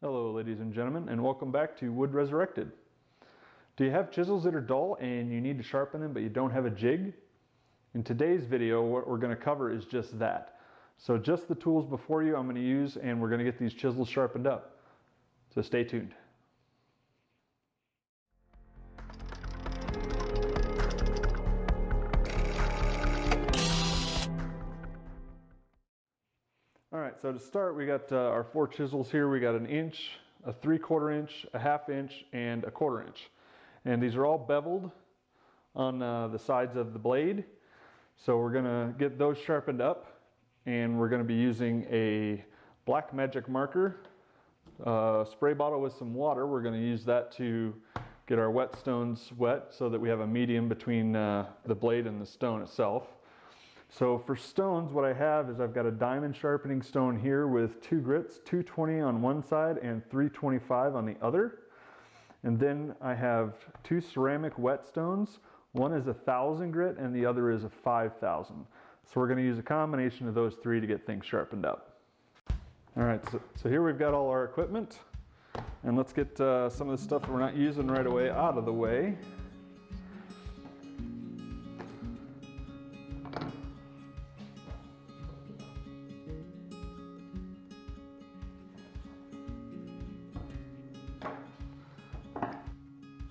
Hello ladies and gentlemen, and welcome back to Wood Resurrected. Do you have chisels that are dull and you need to sharpen them but you don't have a jig? In today's video what we're going to cover is just that. So just the tools before you I'm going to use, and we're going to get these chisels sharpened up. So stay tuned. Alright, so to start we got our 4 chisels here. We got an inch, a 3/4 inch, a 1/2 inch, and a 1/4 inch. And these are all beveled on the sides of the blade. So we're going to get those sharpened up, and we're going to be using a black magic marker, spray bottle with some water. We're going to use that to get our whetstones wet so that we have a medium between the blade and the stone itself. So for stones, what I have is I've got a diamond sharpening stone here with 2 grits, 220 on one side and 325 on the other. And then I have 2 ceramic whetstones. One is 1,000 grit and the other is a 5,000. So we're going to use a combination of those 3 to get things sharpened up. All right, so here we've got all our equipment, and let's get some of the stuff that we're not using right away out of the way.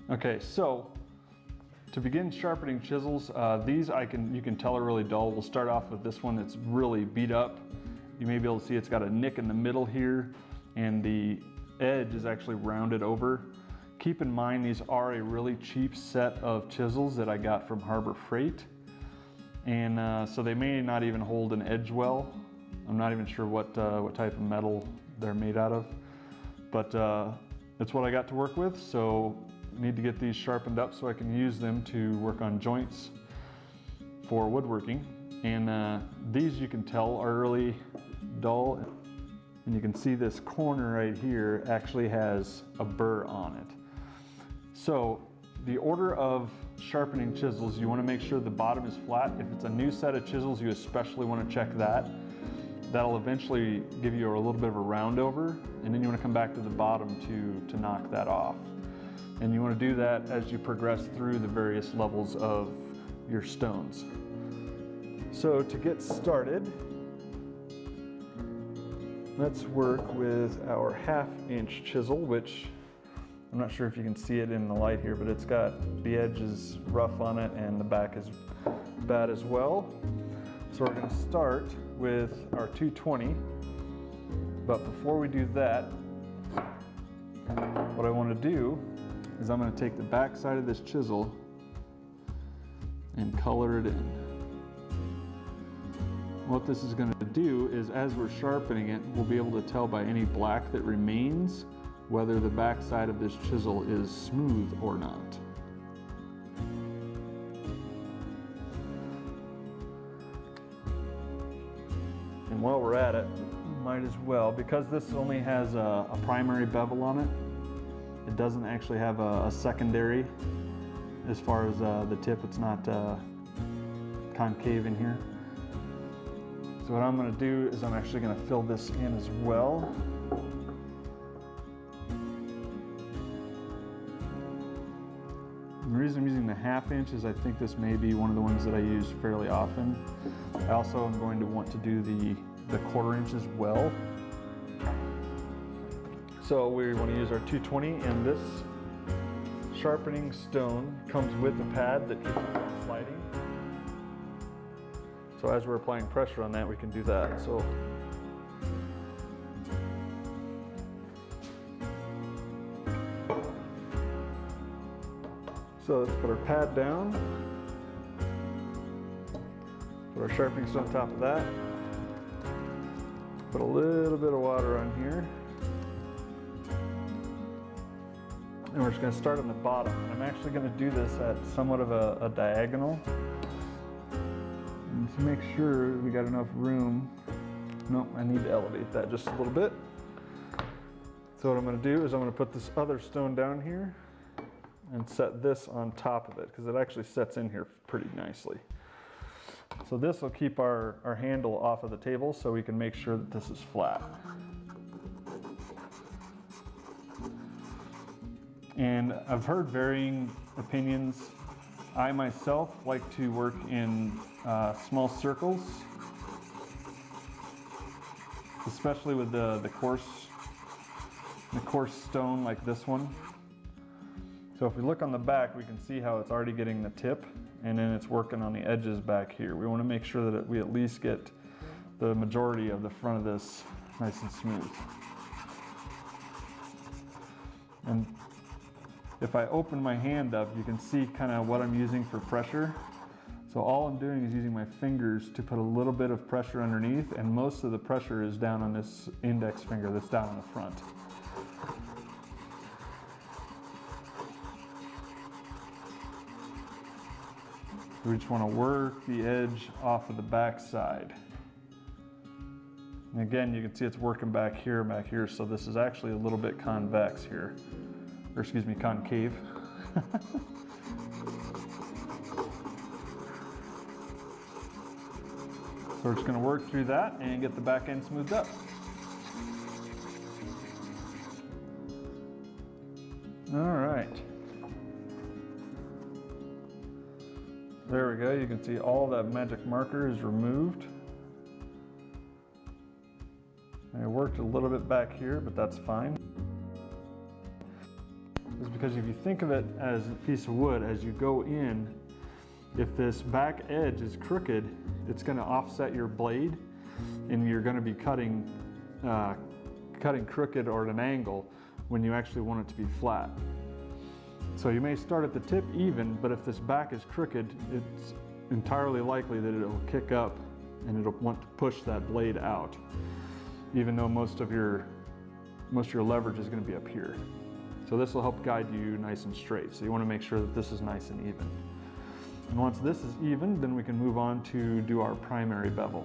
Okay, so to begin sharpening chisels, these you can tell are really dull. We'll start off with this one that's really beat up. You may be able to see it's got a nick in the middle here, and the edge is actually rounded over. Keep in mind these are a really cheap set of chisels that I got from Harbor Freight, and so they may not even hold an edge well. I'm not even sure what type of metal they're made out of, but that's what I got to work with. So need to get these sharpened up so I can use them to work on joints for woodworking. And these, you can tell, are really dull, and you can see this corner right here actually has a burr on it. So the order of sharpening chisels, you want to make sure the bottom is flat. If it's a new set of chisels, you especially want to check that. That'll eventually give you a little bit of a round over, and then you want to come back to the bottom to knock that off. And you want to do that as you progress through the various levels of your stones. So to get started, let's work with our 1/2 inch chisel, which I'm not sure if you can see it in the light here, but it's got the edges rough on it and the back is bad as well. So we're going to start with our 220, but before we do that, what I want to do is I'm going to take the back side of this chisel and color it in. What this is going to do is, as we're sharpening it, we'll be able to tell by any black that remains whether the back side of this chisel is smooth or not. And while we're at it, might as well, because this only has a primary bevel on it, it doesn't actually have a secondary as far as the tip. It's not concave in here. So what I'm going to do is I'm actually going to fill this in as well. And the reason I'm using the 1/2 inch is I think this may be one of the ones that I use fairly often. I also am going to want to do the 1/4 inch as well. So we want to use our 220, and this sharpening stone comes with a pad that keeps it from sliding. So as we're applying pressure on that, we can do that. So let's put our pad down, put our sharpening stone on top of that, put a little bit of water on here. And we're just going to start on the bottom. And I'm actually going to do this at somewhat of a diagonal. And to make sure we got enough room. Nope, I need to elevate that just a little bit. So what I'm going to do is I'm going to put this other stone down here and set this on top of it, because it actually sets in here pretty nicely. So this will keep our handle off of the table so we can make sure that this is flat. And I've heard varying opinions. I myself like to work in small circles, especially with the coarse stone like this one. So if we look on the back, we can see how it's already getting the tip, and then it's working on the edges back here. We want to make sure that we at least get the majority of the front of this nice and smooth. And if I open my hand up, you can see kind of what I'm using for pressure. So all I'm doing is using my fingers to put a little bit of pressure underneath, and most of the pressure is down on this index finger that's down on the front. We just want to work the edge off of the back side. And again, you can see it's working back here, so this is actually a little bit convex here. Or excuse me, concave. So we're just going to work through that and get the back end smoothed up. All right. There we go. You can see all that magic marker is removed. I worked a little bit back here, but that's fine. Is because if you think of it as a piece of wood, as you go in, if this back edge is crooked, it's going to offset your blade, and you're going to be cutting crooked or at an angle when you actually want it to be flat. So you may start at the tip even, but if this back is crooked, it's entirely likely that it'll kick up and it'll want to push that blade out, even though most of your leverage is going to be up here. So this will help guide you nice and straight. So you want to make sure that this is nice and even. And once this is even, then we can move on to do our primary bevel.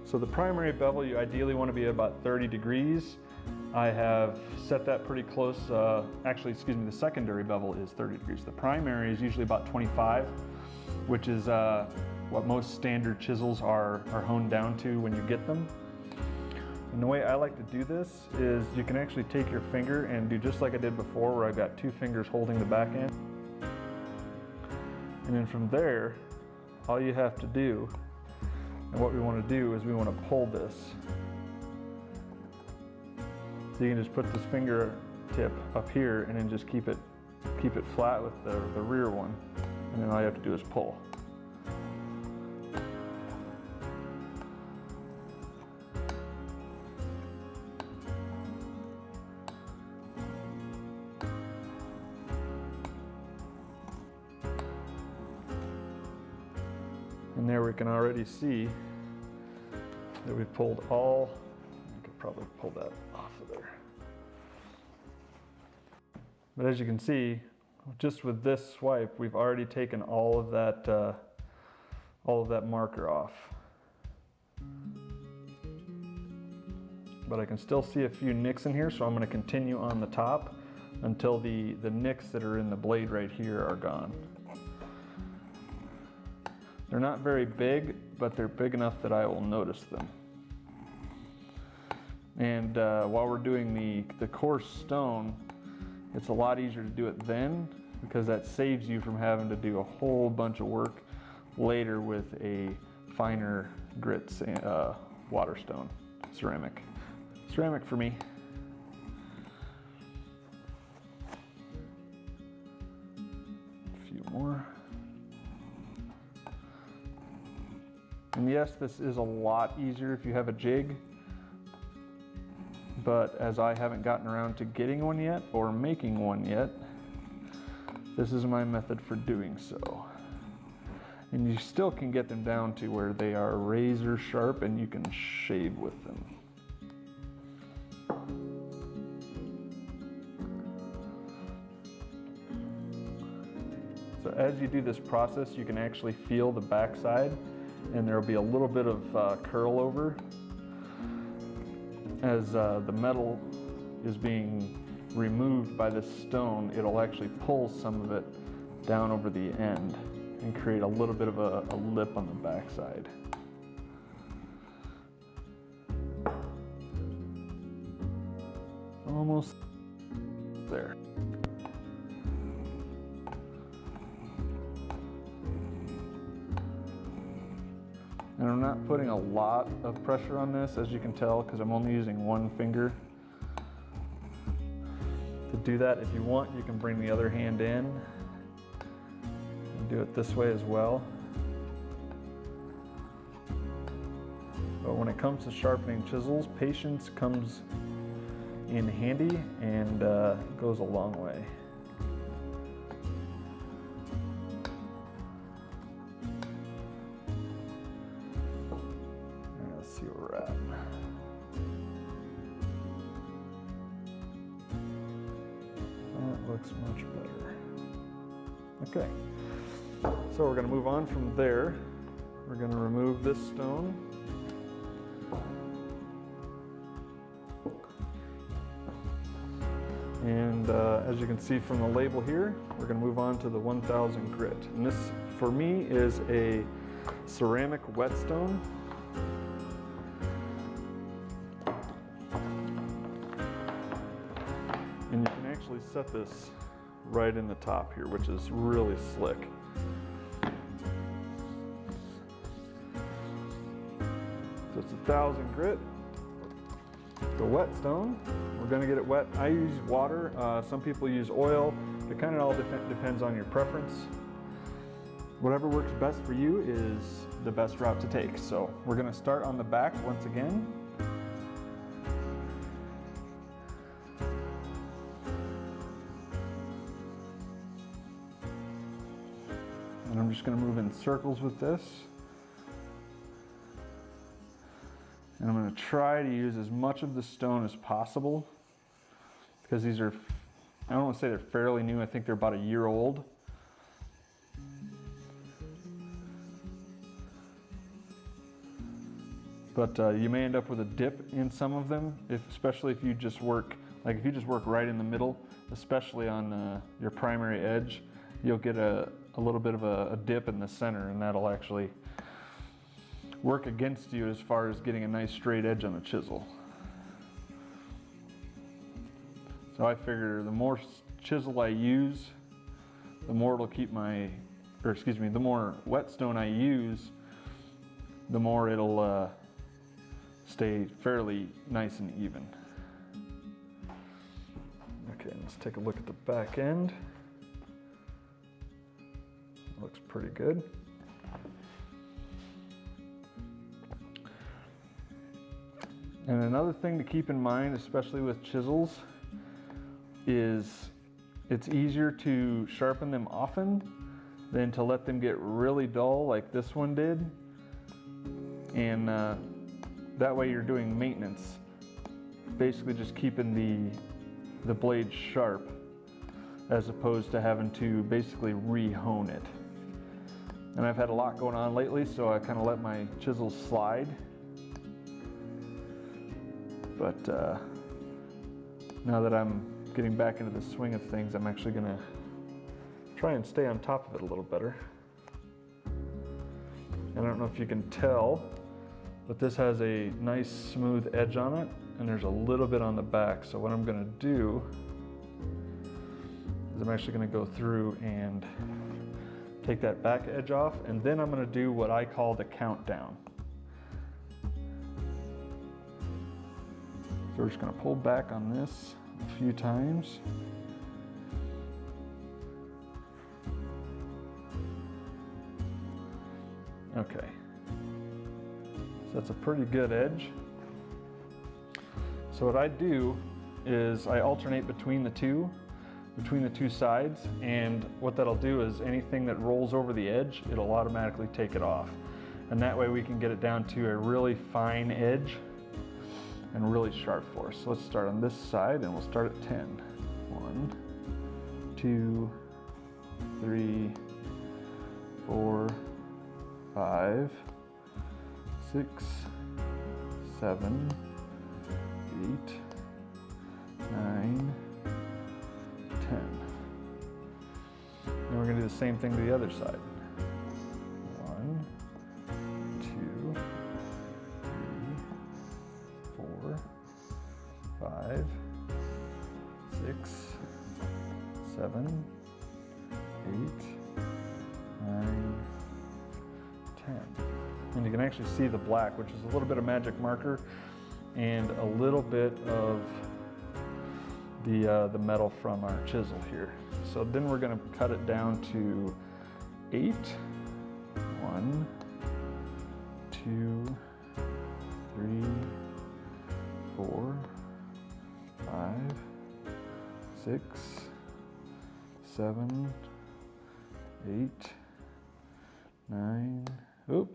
So the primary bevel, you ideally want to be about 30 degrees. I have set that pretty close. Actually, excuse me, the secondary bevel is 30 degrees. The primary is usually about 25, which is what most standard chisels are honed down to when you get them. And the way I like to do this is you can actually take your finger and do just like I did before, where I've got two fingers holding the back end. And then from there, all you have to do, and what we want to do is we want to pull this. So you can just put this finger tip up here and then just keep it flat with the rear one, and then all you have to do is pull. And there we can already see that we've pulled all, I could probably pull that off of there. But as you can see, just with this swipe, we've already taken all of that marker off. But I can still see a few nicks in here, so I'm going to continue on the top until the nicks that are in the blade right here are gone. They're not very big, but they're big enough that I will notice them. And while we're doing the coarse stone, it's a lot easier to do it then, because that saves you from having to do a whole bunch of work later with a finer grit Waterstone ceramic. Ceramic for me. A few more. And yes, this is a lot easier if you have a jig, but as I haven't gotten around to getting one yet or making one yet, this is my method for doing so. And you still can get them down to where they are razor sharp and you can shave with them. So as you do this process, you can actually feel the backside, and there will be a little bit of curl over. As the metal is being removed by this stone, it'll actually pull some of it down over the end, and create a little bit of a lip on the back side. Almost there. And I'm not putting a lot of pressure on this, as you can tell, because I'm only using one finger. To do that, if you want, you can bring the other hand in and do it this way as well. But when it comes to sharpening chisels, patience comes in handy and goes a long way. Let's see where we're at. That looks much better. Okay, so we're going to move on from there. We're going to remove this stone. And as you can see from the label here, we're going to move on to the 1000 grit. And this, for me, is a ceramic whetstone. And you can actually set this right in the top here, which is really slick. So it's 1000 grit. The whetstone, we're going to get it wet. I use water. Some people use oil. It kind of all depends on your preference. Whatever works best for you is the best route to take. So we're going to start on the back once again. And I'm just going to move in circles with this. And I'm going to try to use as much of the stone as possible, because these are, I don't want to say they're fairly new, I think they're about a year old. But you may end up with a dip in some of them, especially if you just work, like if you just work right in the middle, especially on your primary edge, you'll get a little bit of a dip in the center, and that'll actually work against you as far as getting a nice straight edge on a chisel. So I figure the more chisel I use, the more it'll keep my, or excuse me, the more whetstone I use, the more it'll stay fairly nice and even. Okay, let's take a look at the back end. Looks pretty good. And another thing to keep in mind, especially with chisels, is it's easier to sharpen them often than to let them get really dull like this one did. And that way you're doing maintenance, basically just keeping the blade sharp, as opposed to having to basically re-hone it. And I've had a lot going on lately, so I kind of let my chisels slide. But now that I'm getting back into the swing of things, I'm actually going to try and stay on top of it a little better. And I don't know if you can tell, but this has a nice smooth edge on it, and there's a little bit on the back. So what I'm going to do is I'm actually going to go through and take that back edge off, and then I'm going to do what I call the countdown. So we're just going to pull back on this a few times. Okay. So that's a pretty good edge. So what I do is I alternate between the two sides, and what that'll do is anything that rolls over the edge, it'll automatically take it off. And that way we can get it down to a really fine edge and really sharp for us. So let's start on this side, and we'll start at 10. 1, 2, 3, 4, 5, 6, 7, 8, 9, 10. And we're going to do the same thing to the other side. 7, 8, 9, 10. And you can actually see the black, which is a little bit of magic marker and a little bit of the metal from our chisel here. So then we're going to cut it down to 8. 1, 2, 3, 4, 5, 6, 7, 8, 9. Oop.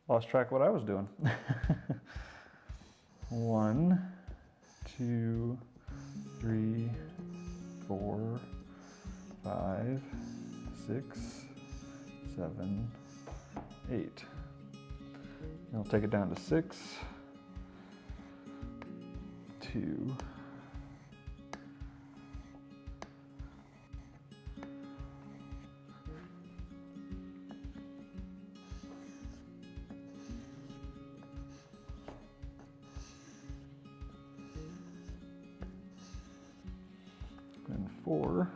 Lost track of what I was doing. 1, 2, 3, 4, 5, 6, 7, 8. I'll take it down to 6, 2, 4.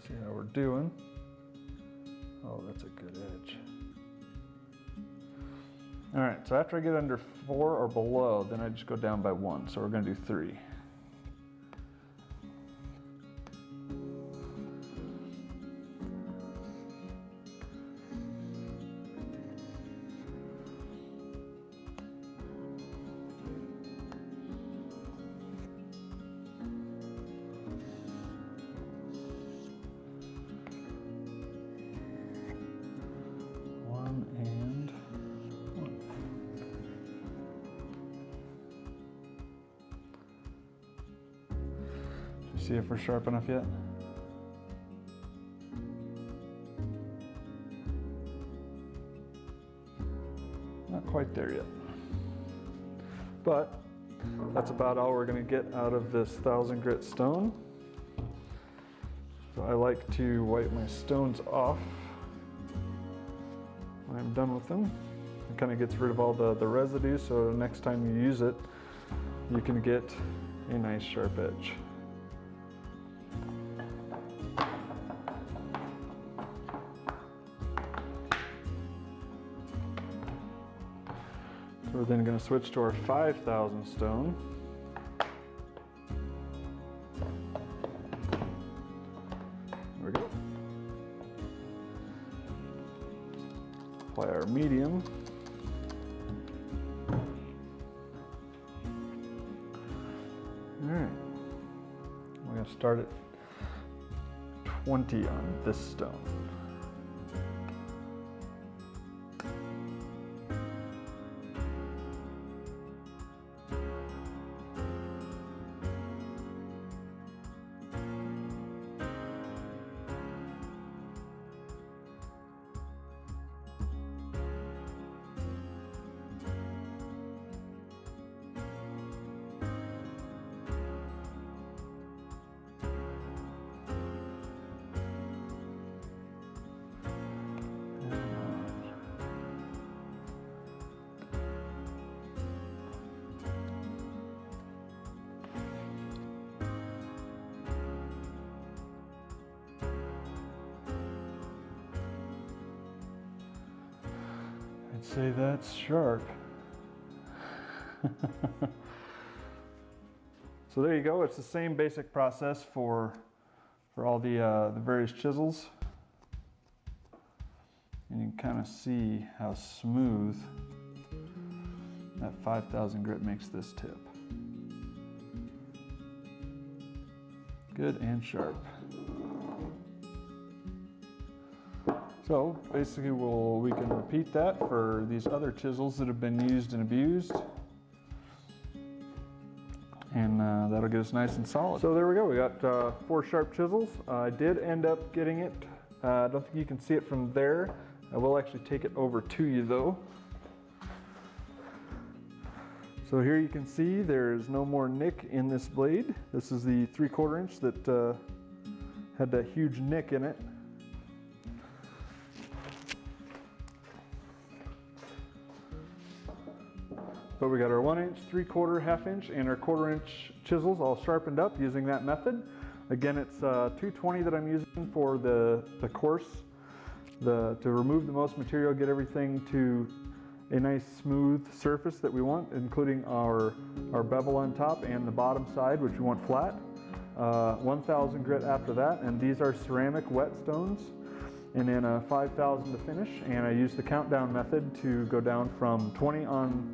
See how we're doing. Oh, that's a good edge. All right, so after I get under 4 or below, then I just go down by 1. So we're going to do 3. See if we're sharp enough yet. Not quite there yet. But that's about all we're going to get out of this 1000 grit stone. So I like to wipe my stones off when I'm done with them. It kind of gets rid of all the residue, so next time you use it, you can get a nice sharp edge. We're then going to switch to our 5000 stone. There we go. Apply our medium. All right. We're going to start at 20 on this stone. Say that's sharp. So there you go. It's the same basic process for all the various chisels, and you can kind of see how smooth that 5000 grit makes this tip. Good and sharp. So basically we can repeat that for these other chisels that have been used and abused. And that'll get us nice and solid. So there we go, we got 4 sharp chisels. I did end up getting it. I don't think you can see it from there. I will actually take it over to you though. So here you can see there's no more nick in this blade. This is the 3/4 inch that had that huge nick in it. But we got our 1 inch, 3/4, 1/2 inch, and our 1/4 inch chisels all sharpened up using that method. Again, it's 220 that I'm using for the course, to remove the most material, get everything to a nice smooth surface that we want, including our bevel on top and the bottom side, which we want flat. 1000 grit after that, and these are ceramic whetstones, and then 5000 to finish. And I use the countdown method to go down from 20 on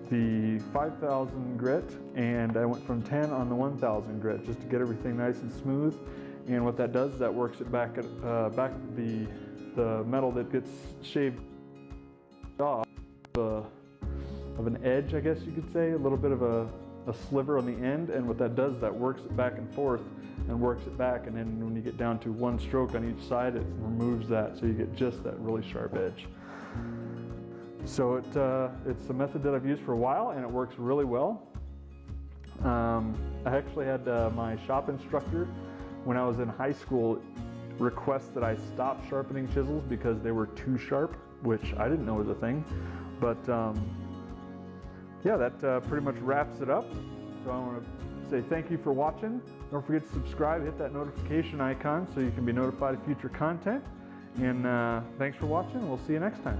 the 5000 grit, and I went from 10 on the 1000 grit, just to get everything nice and smooth. And what that does is that works it back the metal that gets shaved off of an edge, I guess you could say, a little bit of a sliver on the end. And what that does is that works it back and forth and works it back, and then when you get down to one stroke on each side, it removes that, so you get just that really sharp edge. So it's a method that I've used for a while, and it works really well. I actually had my shop instructor when I was in high school request that I stop sharpening chisels because they were too sharp, which I didn't know was a thing. But yeah, that pretty much wraps it up. So I want to say thank you for watching. Don't forget to subscribe, hit that notification icon so you can be notified of future content. And thanks for watching. We'll see you next time.